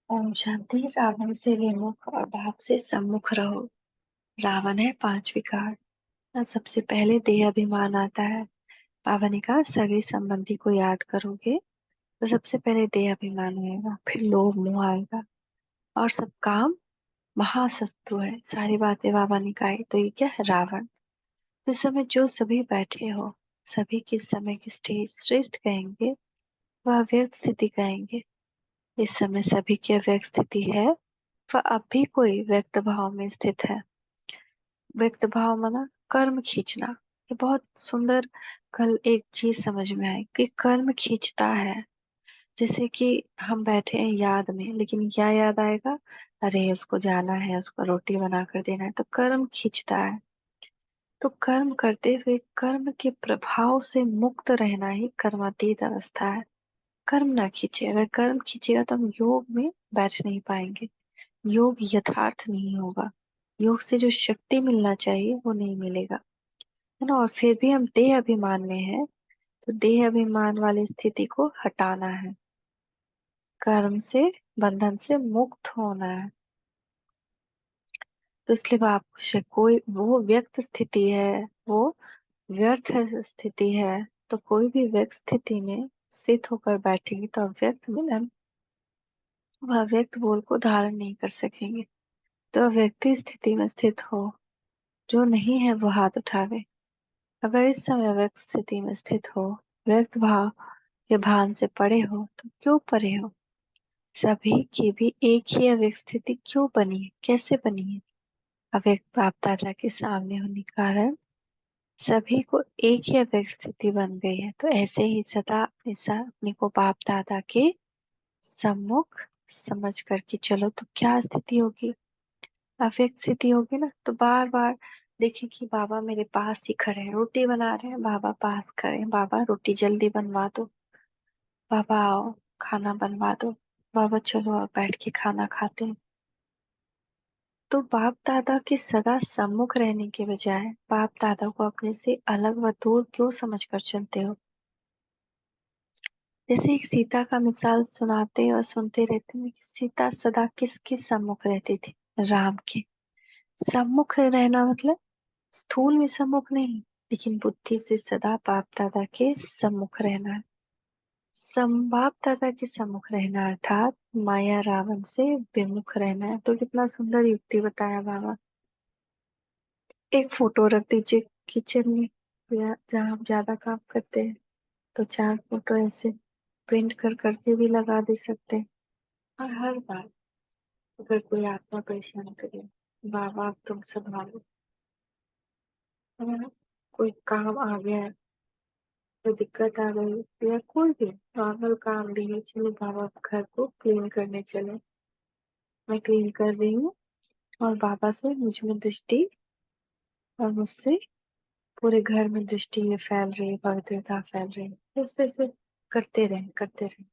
ओम शांति। रावण से विमुख और भाव से सम्मुख रहो। रावण है पांच विकार। और सबसे पहले देह अभिमान आता है। बाबा ने कहा सगे संबंधी को याद करोगे तो सबसे पहले देह अभिमान आएगा, फिर लोभ मोह आएगा और सब काम महाशत्रु है। सारी बातें बाबा ने कहा तो ये क्या है? रावण। तो इस समय जो सभी बैठे हो, सभी के समय की स्टेज श्रेष्ठ कहेंगे, वह व्यक्त स्थिति कहेंगे। इस समय सभी की अव्यक्त स्थिति है, वह अब भी कोई व्यक्त भाव में स्थित है। व्यक्त भाव माना कर्म खींचना। ये बहुत सुंदर कल एक चीज समझ में आई कि कर्म खींचता है। जैसे कि हम बैठे हैं याद में, लेकिन क्या याद आएगा? अरे उसको जाना है, उसको रोटी बना कर देना है, तो कर्म खींचता है। तो कर्म करते हुए कर्म के प्रभाव से मुक्त रहना ही कर्मातीत अवस्था है। कर्म ना खींचे। अगर कर्म खींचेगा तो हम योग में बैठ नहीं पाएंगे। योग यथार्थ नहीं होगा। योग से जो शक्ति मिलना चाहिए वो नहीं मिलेगा, है ना। और फिर भी हम देह अभिमान में है, तो देह अभिमान वाली स्थिति को हटाना है। कर्म से, बंधन से मुक्त होना है। तो इसलिए आप कोई वो व्यक्त स्थिति है, वो व्यर्थ स्थिति है। तो कोई भी व्यक्त स्थिति में स्थित होकर बैठेंगे तो अव्यक्त मिलन, वह व्यक्त बोल को धारण नहीं कर सकेंगे। तो अव्यक्ति स्थिति में स्थित हो, जो नहीं है वो हाथ उठावे। अगर इस समय व्यक्त स्थिति में स्थित हो, व्यक्त भाव के भान से परे हो, तो क्यों परे हो? सभी की भी एक ही अव्यक्त स्थिति क्यों बनी है? कैसे बनी है? अव्यक्त बाप दादा के सामने होने के कारण सभी को एक ही अव्यक्त स्थिति बन गई है। तो ऐसे ही सदा अपने को बाप दादा के सम्मुख समझ करके चलो, तो क्या स्थिति होगी? अव्यक्त स्थिति होगी ना। तो बार बार देखें कि बाबा मेरे पास ही खड़े हैं, रोटी बना रहे हैं, बाबा पास खड़े हैं, बाबा रोटी जल्दी बनवा दो, बाबा आओ खाना बनवा दो, बाबा चलो आप बैठ के खाना खाते हैं। तो बाप दादा के सदा सम्मुख रहने के बजाय बाप दादा को अपने से अलग व दूर क्यों समझ कर चलते हो? जैसे एक सीता का मिसाल सुनाते और सुनते रहते हैं कि सीता सदा किसके सम्मुख रहती थी? राम के सम्मुख रहना मतलब स्थूल में सम्मुख नहीं, लेकिन बुद्धि से सदा बाप दादा के सम्मुख रहना है। बाप दादा के सम्मुख रहना अर्थात माया रावण से विमुख रहना है। तो कितना सुंदर युक्ति बताया बाबा। एक फोटो रख दीजिए किचन में, या जहाँ आप ज्यादा काम करते हैं, तो चार फोटो ऐसे प्रिंट कर करके भी लगा दे सकते हैं। और हर बार अगर कोई आत्मा परेशान करे, बाबा अब तुम संभालो, है ना। कोई काम आ गया है, कोई दिक्कत आ गई, या कोई भी नॉर्मल काम भी है, चलो बाबा अब घर को क्लीन करने चले, मैं क्लीन कर रही हूँ और बाबा से मुझ में दृष्टि और मुझसे पूरे घर में दृष्टि ये फैल रही है, पवित्रता फैल रही है। ऐसे ऐसे करते रहे करते रहे।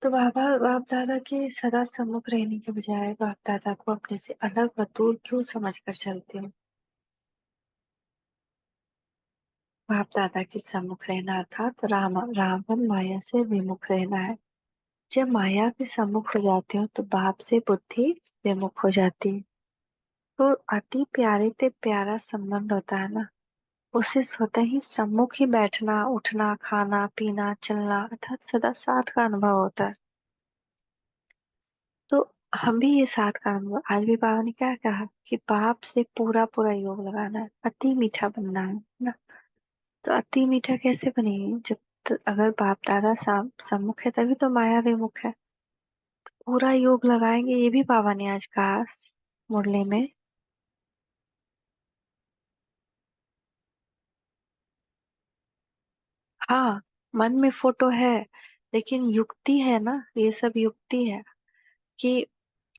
तो बाबा बाप दादा के सदा सम्मुख रहने के बजाय बाप दादा को अपने से अलग व दूर क्यों समझ कर चलते हो? बाप दादा के सम्मुख रहना अर्थात रावण माया से विमुख रहना है। जब माया के सम्मुख हो जाते हो तो बाप से बुद्धि विमुख हो जाती है। तो अति प्यारे से प्यारा संबंध होता है ना, उससे स्वतः ही सम्मुख ही बैठना उठना खाना पीना चलना अर्थात सदा साथ का अनुभव होता है। तो हम भी ये साथ का अनुभव, आज भी बाबा ने क्या कहा कि बाप से पूरा पूरा योग लगाना है, अति मीठा बनना है ना। तो अति मीठा कैसे बनेगी? जब अगर बाप दादा सम्मुख है तभी तो माया विमुख है। पूरा योग लगाएंगे, ये भी बाबा ने आज कहा मुरली में। हाँ, मन में फोटो है, लेकिन युक्ति है ना, ये सब युक्ति है कि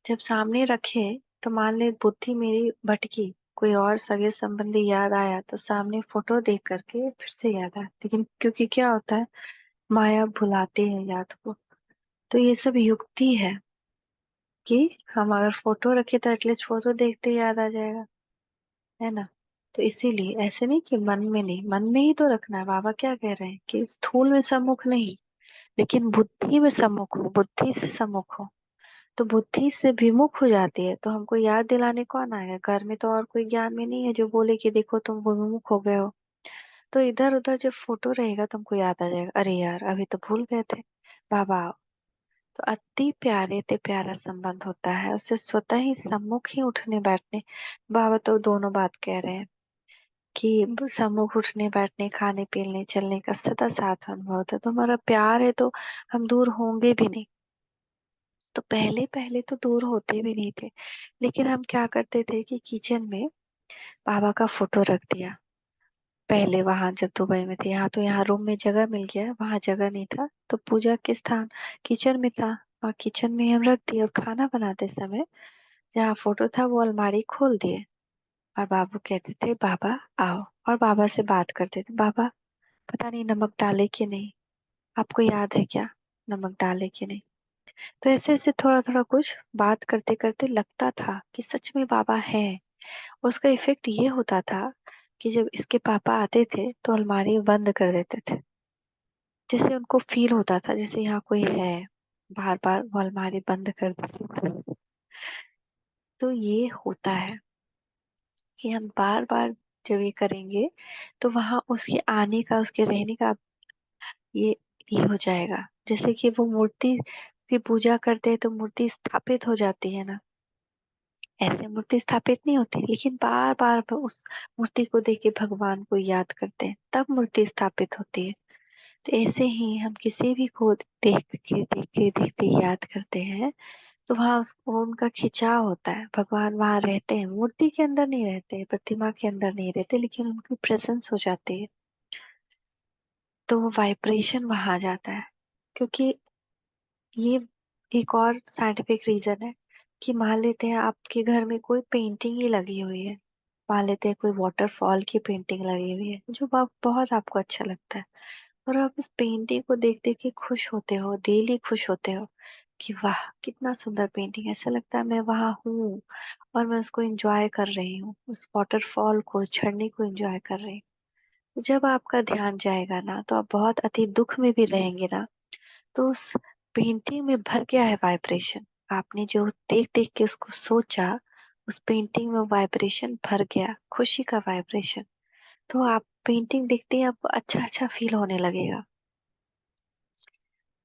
जब सामने रखे तो मान ले बुद्धि मेरी भटकी, कोई और सगे संबंधी याद आया तो सामने फोटो देख करके फिर से याद आया, लेकिन क्योंकि क्या होता है, माया भुलाते हैं याद को। तो ये सब युक्ति है कि हम अगर फोटो रखे तो एटलीस्ट फोटो देखते याद आ जाएगा, है ना। तो इसीलिए ऐसे नहीं कि मन में नहीं, मन में ही तो रखना है। बाबा क्या कह रहे हैं कि स्थूल में सम्मुख नहीं, लेकिन बुद्धि में सम्मुख हो, बुद्धि से सम्मुख हो, तो बुद्धि से विमुख हो जाती है, तो हमको याद दिलाने कौन आएगा? घर में तो और कोई ज्ञान में नहीं है जो बोले कि देखो तुम विमुख हो गए हो। तो इधर उधर जब फोटो रहेगा तुमको याद आ जाएगा, अरे यार अभी तो भूल गए थे, बाबा आओ। तो अति प्यारे ते प्यारा संबंध होता है, उससे स्वतः ही सम्मुख ही उठने बैठने। बाबा तो दोनों बात कह रहे हैं कि सम्मुख उठने बैठने खाने पीने चलने का सदा साथ अनुभव होता है। तुम्हारा प्यार है तो हम दूर होंगे भी नहीं। तो पहले पहले तो दूर होते भी नहीं थे, लेकिन हम क्या करते थे कि किचन में बाबा का फोटो रख दिया। पहले वहां जब दुबई में थे, यहाँ तो यहाँ रूम में जगह मिल गया, वहां जगह नहीं था तो पूजा के स्थान किचन में था, और किचन में हम रख दिए। और खाना बनाते समय जहाँ फोटो था वो अलमारी खोल दिए, और बाबू कहते थे बाबा आओ, और बाबा से बात करते थे, बाबा पता नहीं नमक डाले कि नहीं, आपको याद है क्या, नमक डाले कि नहीं। तो ऐसे ऐसे थोड़ा थोड़ा कुछ बात करते करते लगता था कि सच में बाबा है। और उसका इफेक्ट ये होता था कि जब इसके पापा आते थे तो अलमारी बंद कर देते थे, जैसे उनको फील होता था जैसे यहाँ कोई है, बार बार वो अलमारी बंद कर देते थे। तो ये होता है कि हम बार बार जब ये करेंगे तो वहां उसके आने का, उसके रहने का ये ये हो जाएगा। जैसे कि वो मूर्ति की पूजा करते हैं तो मूर्ति स्थापित हो जाती है ना, ऐसे मूर्ति स्थापित नहीं होती, लेकिन बार बार उस मूर्ति को देख के भगवान को याद करते हैं तब मूर्ति स्थापित होती है। तो ऐसे ही हम किसी भी को देख के याद करते हैं तो वहाँ उसको उनका खिंचाव होता है, भगवान वहां रहते हैं, मूर्ति के अंदर नहीं रहते, प्रतिमा के अंदर नहीं रहते, लेकिन उनकी प्रेजेंस हो जाती है। तो वो वाइब्रेशन वहां आ जाता है। क्योंकि ये एक और साइंटिफिक रीजन है कि मान लेते हैं आपके घर में कोई पेंटिंग ही लगी हुई है, मान लेते हैं कोई वाटरफॉल की पेंटिंग लगी हुई है जो बहुत आपको अच्छा लगता है, और आप उस पेंटिंग को देख देख के खुश होते हो, डेली खुश होते हो कि वाह कितना सुंदर पेंटिंग, ऐसा लगता है मैं वहां हूँ और मैं उसको एंजॉय कर रही हूँ, उस वाटरफॉल को, झरने को एंजॉय कर रही हूँ। तो जब आपका ध्यान जाएगा ना तो आप बहुत अति दुख में भी रहेंगे ना, तो उस पेंटिंग में भर गया है वाइब्रेशन, आपने जो देख देख के उसको सोचा, उस पेंटिंग में वाइब्रेशन भर गया, खुशी का वाइब्रेशन। तो आप पेंटिंग देखते ही आपको अच्छा अच्छा फील होने लगेगा।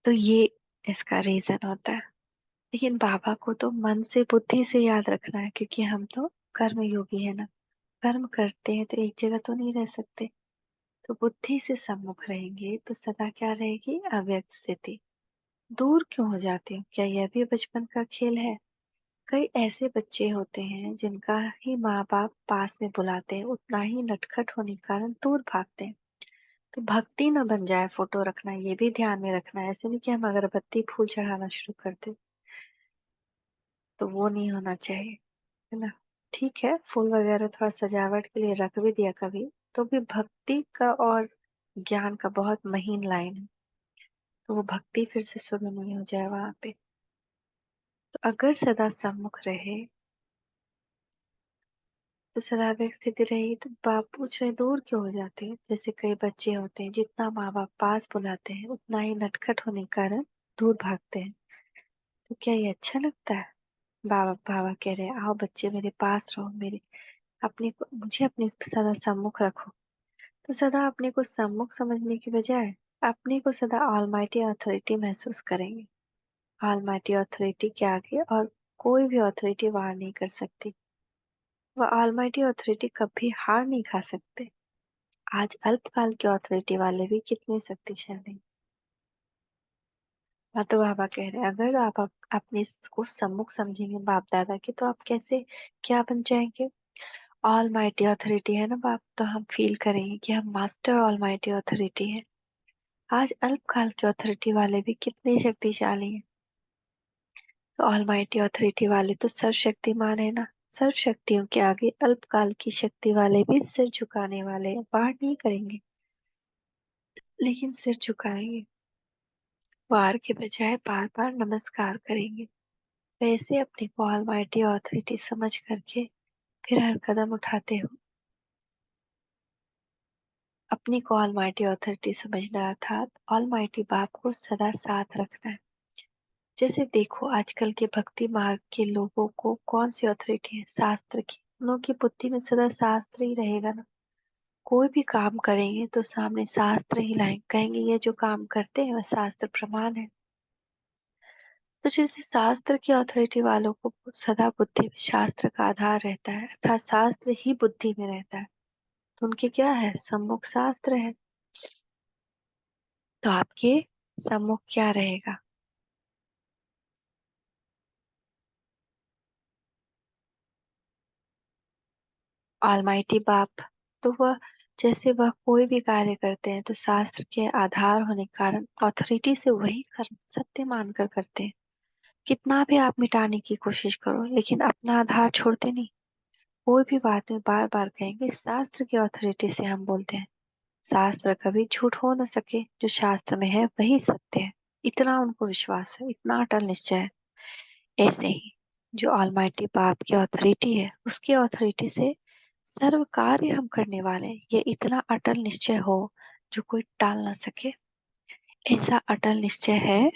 तो ये इसका रीजन होता है। लेकिन बाबा को तो मन से बुद्धि से याद रखना है, क्योंकि हम तो कर्म योगी है ना, कर्म करते हैं तो एक जगह तो नहीं रह सकते। तो बुद्धि से सम्मुख रहेंगे तो सदा क्या रहेगी? अव्यक्त स्थिति। दूर क्यों हो जाते हो? क्या यह भी बचपन का खेल है? कई ऐसे बच्चे होते हैं जिनका ही माँ बाप पास में बुलाते हैं, उतना ही नटखट होने के कारण दूर भागते हैं। तो भक्ति न बन जाए फोटो रखना, ये भी ध्यान में रखना है। ऐसे नहीं कि हम अगरबत्ती फूल चढ़ाना शुरू कर दे, तो वो नहीं होना चाहिए, है ना। ठीक है, फूल वगैरह थोड़ा सजावट के लिए रख भी दिया कभी, तो भी भक्ति का और ज्ञान का बहुत महीन लाइन है, तो वो भक्ति फिर से शुरू नहीं हो जाए वहां पे। तो अगर सदा सम्मुख रहे तो सदा व्यक्त स्थिति रही, तो बाप पूछ रहे दूर क्यों हो जाते हैं? जैसे कई बच्चे होते हैं जितना माँ बाप पास बुलाते हैं उतना ही नटखट होने के कारण दूर भागते हैं। तो क्या ये अच्छा लगता है? बाबा बाबा कह रहे हैं आओ बच्चे मेरे पास रहो, मेरे अपने को, मुझे अपने सदा सम्मुख रखो। तो सदा अपने को सम्मुख समझने की बजाय अपने को सदा ऑलमाइटी अथॉरिटी महसूस करेंगे। ऑलमाइटी अथॉरिटी के आगे और कोई भी अथॉरिटी वार नहीं कर सकती, वह ऑलमाइटी अथॉरिटी कभी हार नहीं खा सकते। आज अल्पकाल के अथॉरिटी वाले भी कितने शक्तिशाली हैं। हाँ, तो बाबा कह रहे हैं अगर आप अपने को सम्मुख समझेंगे बाप दादा के, तो आप कैसे क्या बन जाएंगे? ऑल माइटी अथॉरिटी है ना बाप, तो हम फील करेंगे कि हम मास्टर ऑल माइटी अथॉरिटी है। आज अल्पकाल के अथॉरिटी वाले भी कितने शक्तिशाली हैं। तो ऑल माइटी अथॉरिटी वाले तो सर्वशक्तिमान है ना, सर्व शक्तियों के आगे अल्पकाल की शक्ति वाले भी सिर झुकाने वाले हैं, वार नहीं करेंगे लेकिन सिर झुकाएंगे, वार के बजाय बार बार नमस्कार करेंगे। वैसे अपने को ऑलमाइटी ऑथोरिटी समझ करके फिर हर कदम उठाते हो अपनी को ऑलमाइटी अथॉरिटी समझना अर्थात ऑलमाइटी बाप को सदा साथ रखना है। जैसे देखो आजकल के भक्ति मार्ग के लोगों को कौन सी अथॉरिटी है? शास्त्र की। उनकी बुद्धि में सदा शास्त्र ही रहेगा ना। कोई भी काम करेंगे तो सामने शास्त्र ही लाएंगे, कहेंगे ये जो काम करते हैं वह शास्त्र प्रमाण है। तो जैसे शास्त्र की अथॉरिटी वालों को सदा बुद्धि में शास्त्र का आधार रहता है, अर्थात शास्त्र ही बुद्धि में रहता है, तो उनके क्या है? सम्मुख शास्त्र है। तो आपके सम्मुख क्या रहेगा? ऑलमाइटी बाप। तो वह जैसे वह कोई भी कार्य करते हैं तो शास्त्र के आधार होने के कारण अथॉरिटी से वही कर्म सत्य मानकर करते हैं। कितना भी आप मिटाने की कोशिश करो लेकिन अपना आधार छोड़ते नहीं। कोई भी बात में बार बार कहेंगे शास्त्र की अथॉरिटी से हम बोलते हैं। शास्त्र कभी झूठ हो न सके, जो शास्त्र में है वही सत्य है। इतना उनको विश्वास है, इतना अटल निश्चय है। ऐसे ही जो ऑलमाइटी बाप की अथॉरिटी है उसकी अथॉरिटी से सर्व कार्य हम करने वाले हैं, ये इतना अटल निश्चय हो जो कोई टाल ना सके। ऐसा अटल निश्चय है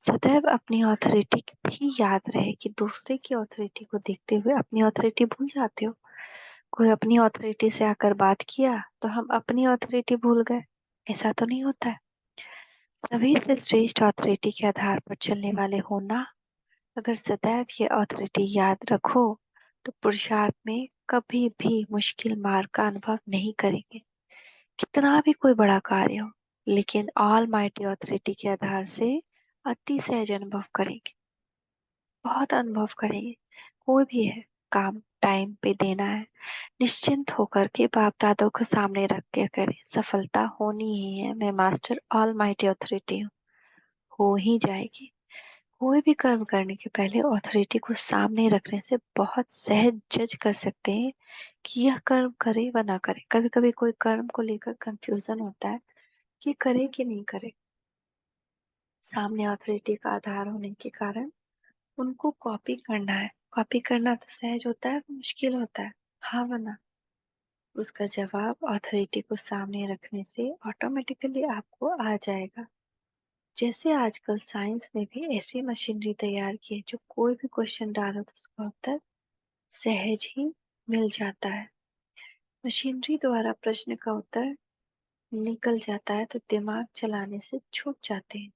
सदैव अपनी अथॉरिटी भी याद रहे कि दूसरे की अथॉरिटी को देखते हुए अपनी अथॉरिटी भूल जाते हो। कोई अपनी अथॉरिटी से आकर बात किया तो हम अपनी अथॉरिटी भूल गए, ऐसा तो नहीं होता है। सभी से श्रेष्ठ अथॉरिटी के आधार पर चलने वाले होना, अगर सदैव ये अथॉरिटी याद रखो तो पुरुषार्थ में कभी भी मुश्किल मार्ग का अनुभव नहीं करेंगे। कितना भी कोई बड़ा कार्य हो लेकिन ऑल माइटी अथॉरिटी के आधार से अति सहज अनुभव करेंगे, बहुत अनुभव करेंगे। कोई भी है काम टाइम पे देना है, निश्चिंत होकर के बाप दादों को सामने रख के करें, सफलता होनी ही है। मैं मास्टर ऑल माइटी अथॉरिटी हूँ, हो ही जाएगी। कोई भी कर्म करने के पहले अथॉरिटी को सामने रखने से बहुत सहज जज कर सकते हैं कि यह कर्म करे व ना करे। कभी कभी कोई कर्म को लेकर कंफ्यूजन होता है कि करे कि नहीं करे। सामने अथॉरिटी का आधार होने के कारण उनको कॉपी करना है। कॉपी करना तो सहज होता है, मुश्किल होता है, हाँ वरना। उसका जवाब अथॉरिटी को सामने रखने से ऑटोमेटिकली आपको आ जाएगा। जैसे आजकल साइंस ने भी ऐसी मशीनरी तैयार की है जो कोई भी क्वेश्चन डालो तो उसका उत्तर सहज ही मिल जाता है। मशीनरी द्वारा प्रश्न का उत्तर निकल जाता है तो दिमाग चलाने से छूट जाते हैं।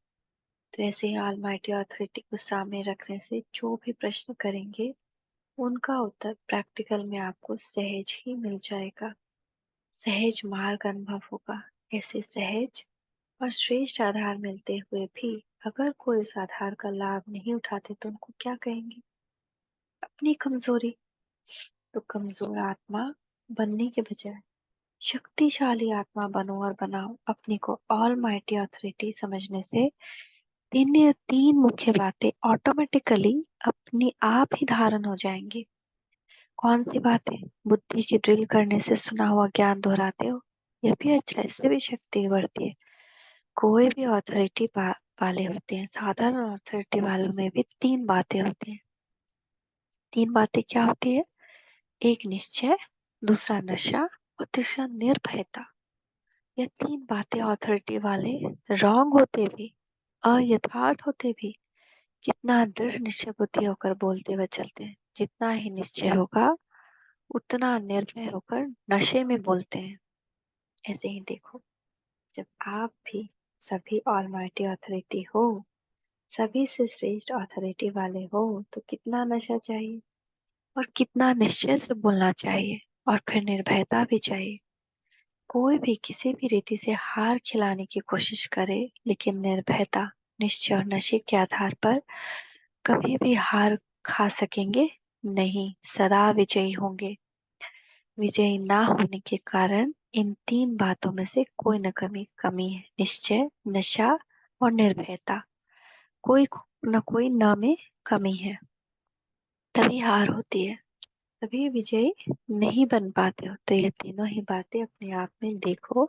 तो ऐसे ही ऑलमाइटी अथॉरिटी को सामने रखने से जो भी प्रश्न करेंगे उनका उत्तर प्रैक्टिकल में आपको सहज ही मिल जाएगा। सहज मार्ग अनुभव होगा। ऐसे सहज और श्रेष्ठ आधार मिलते हुए भी अगर कोई उस आधार का लाभ नहीं उठाते तो उनको क्या कहेंगे? अपनी कमजोरी। तो कमजोर आत्मा बनने के बजाय शक्तिशाली आत्मा बनो और बनाओ। अपनी को ऑल माइटी अथॉरिटी समझने से तीन मुख्य बातें ऑटोमेटिकली अपनी आप ही धारण हो जाएंगी। कौन सी बातें? बुद्धि की ड्रिल करने से सुना हुआ ज्ञान दोहराते हो, यह भी अच्छा है, इससे भी शक्ति बढ़ती है। कोई भी अथॉरिटी वाले होते हैं, साधारण अथॉरिटी वालों में भी तीन बातें होती हैं। तीन बातें क्या होती है? एक निश्चय, दूसरा नशा और तीसरा निर्भयता। ये तीन बातें अथॉरिटी वाले रॉन्ग होते भी, अयथार्थ होते भी, कितना दृढ़ निश्चय बुद्धि होकर बोलते हुए चलते हैं। जितना ही निश्चय होगा उतना निर्भय होकर नशे में बोलते हैं। ऐसे ही देखो, जब आप भी सभी ऑलमाइटी अथॉरिटी हो, सभी से श्रेष्ठ अथॉरिटी वाले हो, तो कितना नशा चाहिए और कितना निश्चय से बोलना चाहिए, और फिर निर्भयता भी चाहिए। कोई भी किसी भी रीति से हार खिलाने की कोशिश करे लेकिन निर्भयता, निश्चय और नशे के आधार पर कभी भी हार खा सकेंगे नहीं, सदा विजयी होंगे। विजयी ना होने के कारण इन तीन बातों में से कोई न कमी है। निश्चय, नशा और निर्भयता, कोई न कोई न में कमी है। तभी हार होती है, तभी विजयी नहीं बन पाते हो। तो ये तीनों ही बातें अपने आप में देखो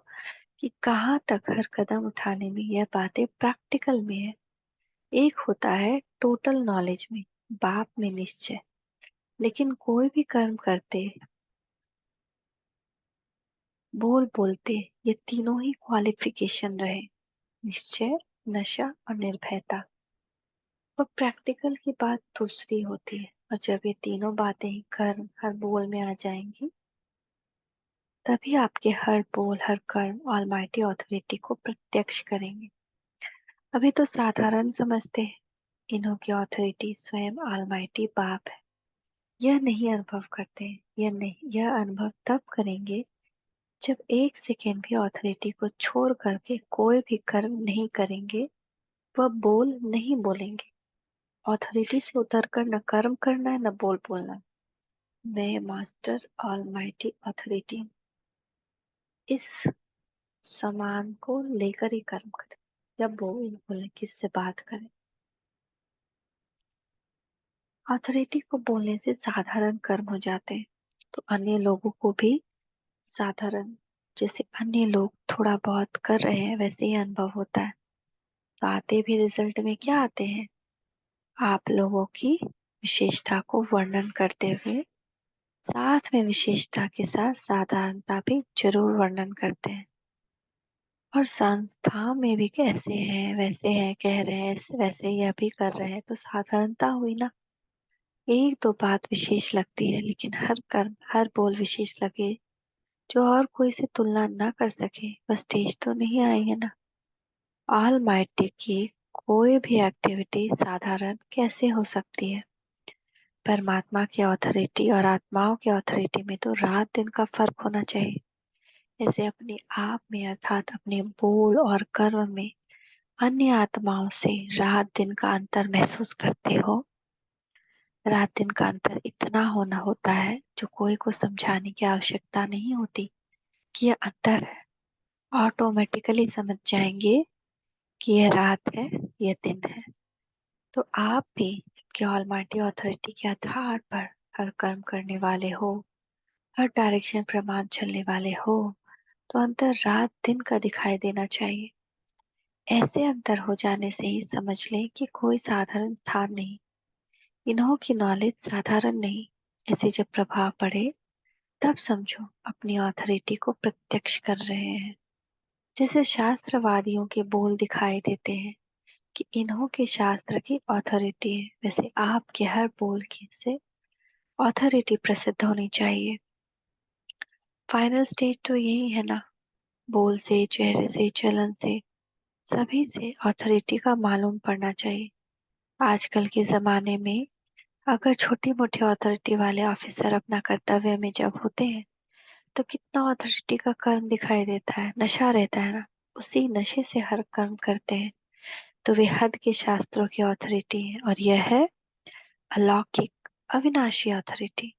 कि कहाँ तक हर कदम उठाने में यह बातें प्रैक्टिकल में है। एक होता है टोटल नॉलेज में, बाप में निश्चय, लेकिन कोई भी कर्म करते बोल बोलते ये तीनों ही क्वालिफिकेशन रहे, निश्चय, नशा और निर्भयता। और प्रैक्टिकल की बात दूसरी होती है, और जब ये तीनों बातें ही कर्म हर बोल में आ जाएंगी, तभी आपके हर बोल हर कर्म ऑलमाइटी ऑथोरिटी को प्रत्यक्ष करेंगे। अभी तो साधारण समझते हैं, इन्हों की ऑथोरिटी स्वयं ऑलमाइटी बाप है। यह नहीं अनुभव करते हैं, यह अनुभव तब करेंगे जब एक सेकेंड भी ऑथोरिटी को छोड़ करके कोई भी कर्म नहीं करेंगे, वह बोल नहीं बोलेंगे। ऑथोरिटी से उतरकर न कर्म करना है न बोल बोलना। मैं मास्टर ऑलमाइटी ऑथोरिटी इस समान को लेकर ही कर्म करें या बोल बोले, किससे बात करें। ऑथोरिटी को बोलने से साधारण कर्म हो जाते हैं, तो अन्य लोगों को भी साधारण, जैसे अन्य लोग थोड़ा बहुत कर रहे हैं वैसे ही अनुभव होता है। तो आते भी रिजल्ट में क्या आते हैं, आप लोगों की विशेषता को वर्णन करते हुए साथ में विशेषता के साथ साधारणता भी जरूर वर्णन करते हैं। और संस्था में भी कैसे हैं वैसे हैं कह रहे हैं, वैसे यह भी कर रहे हैं, तो साधारणता हुई ना। एक दो बात विशेष लगती है, लेकिन हर कर्म हर बोल विशेष लगे, जो और कोई से तुलना ना कर सके, वह स्टेज तो नहीं आई है ना। ऑलमाइटी की कोई भी एक्टिविटी साधारण कैसे हो सकती है। परमात्मा की अथॉरिटी और आत्माओं की अथॉरिटी में तो रात दिन का फर्क होना चाहिए। ऐसे अपने आप में अर्थात अपने बोल और कर्म में अन्य आत्माओं से रात दिन का अंतर महसूस करते हो। रात दिन का अंतर इतना होना होता है जो कोई को समझाने की आवश्यकता नहीं होती कि यह अंतर है। ऑटोमेटिकली समझ जाएंगे कि यह रात है, यह दिन है। तो आप भी कि ऑलमाइटी अथॉरिटी के आधार पर हर कर्म करने वाले हो, हर डायरेक्शन प्रमाण चलने वाले हो, तो अंतर रात दिन का दिखाई देना चाहिए। ऐसे अंतर हो जाने से ही समझ लें कि कोई साधारण स्थान नहीं, इन्हों की नॉलेज साधारण नहीं। ऐसे जब प्रभाव पड़े तब समझो अपनी ऑथोरिटी को प्रत्यक्ष कर रहे हैं। जैसे शास्त्रवादियों के बोल दिखाई देते हैं कि इन्हों के शास्त्र की ऑथोरिटी है, वैसे आपके हर बोल की से ऑथोरिटी प्रसिद्ध होनी चाहिए। फाइनल स्टेज तो यही है ना, बोल से, चेहरे से, चलन से, सभी से ऑथोरिटी का मालूम पड़ना चाहिए। आजकल के जमाने में अगर छोटी मोटी ऑथोरिटी वाले ऑफिसर अपना कर्तव्य में जब होते हैं, तो कितना ऑथोरिटी का कर्म दिखाई देता है, नशा रहता है ना। उसी नशे से हर कर्म करते हैं, तो वे हद के शास्त्रों की ऑथोरिटी है, और यह है अलौकिक अविनाशी अथॉरिटी।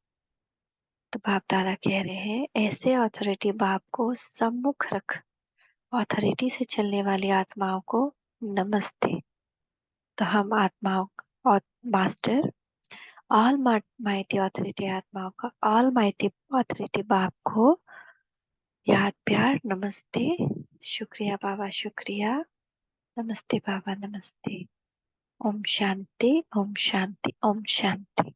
तो बाप दादा कह रहे हैं, ऐसे अथॉरिटी बाप को सम्मुख रख अथॉरिटी से चलने वाली आत्माओं को नमस्ते। तो हम आत्माओं और मास्टर ऑल माइटी अथॉरिटी आत्माओं का ऑल माइटी अथॉरिटी बाप को याद प्यार नमस्ते। शुक्रिया बाबा, शुक्रिया। नमस्ते बाबा, नमस्ते। ओम शांति, ओम शांति, ओम शांति।